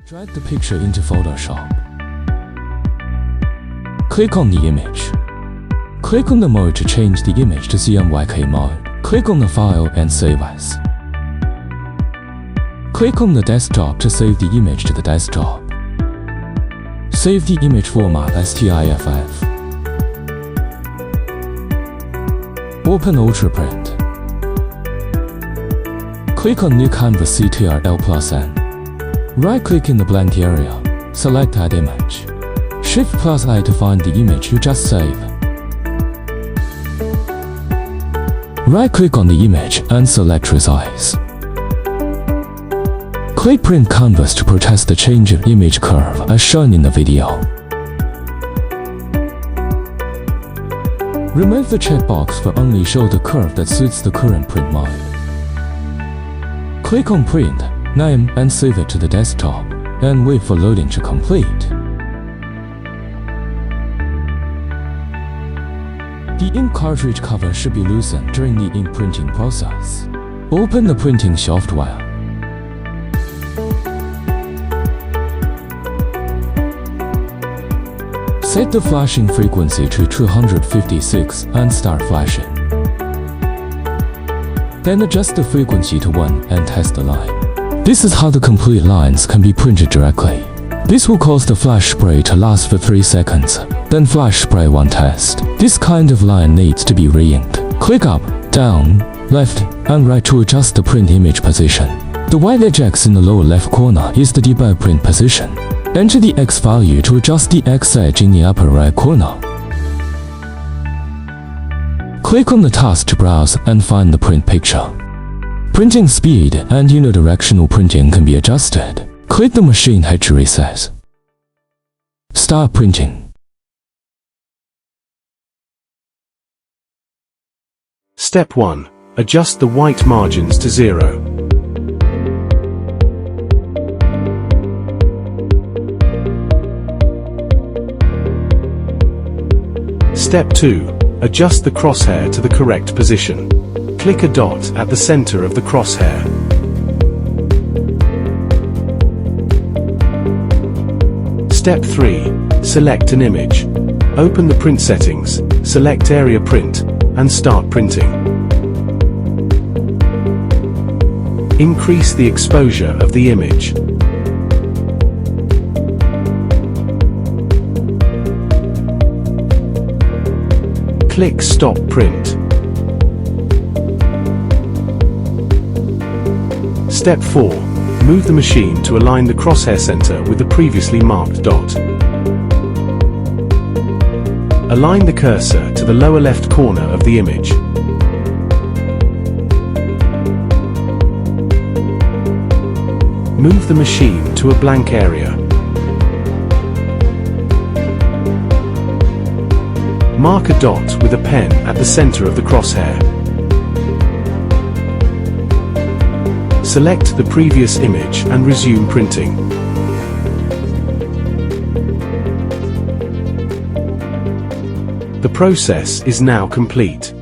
Drag the picture into Photoshop. Click on the image. Click on the mode to change the image to CMYK mode. Click on the file and save as. Click on the desktop to save the image to the desktop. Save the image format as TIFF. Open Ultraprint. Click on New Canvas Ctrl+N. Right-click in the blank area. Select Add Image. Shift+I to find the image you just saved. Right-click on the image and select Resize. Click Print Canvas to protest the change of image curve as shown in the video. Remove the checkbox for only show the curve that suits the current print mode. Click on Print, Name and save it to the desktop, and wait for loading to complete. The ink cartridge cover should be loosened during the ink printing process. Open the printing software. Set the flashing frequency to 256 and start flashing. Then adjust the frequency to 1 and test the line. This is how the complete lines can be printed directly. This will cause the flash spray to last for 3 seconds, then flash spray one test. This kind of line needs to be re-inked. Click up, down, left, and right to adjust the print image position. The white edge X in the lower left corner is the debug print position. Enter the X value to adjust the X edge in the upper right corner. Click on the task to browse and find the print picture. Printing speed and unidirectional printing can be adjusted. Click the machine head to reset. Start printing. Step 1. Adjust the white margins to 0. Step 2. Adjust the crosshair to the correct position. Click a dot at the center of the crosshair. Step 3. Select an image. Open the print settings, select Area Print, and start printing. Increase the exposure of the image. Click Stop Print. Step 4. Move the machine to align the crosshair center with the previously marked dot. Align the cursor to the lower left corner of the image. Move the machine to a blank area. Mark a dot with a pen at the center of the crosshair. Select the previous image and resume printing. The process is now complete.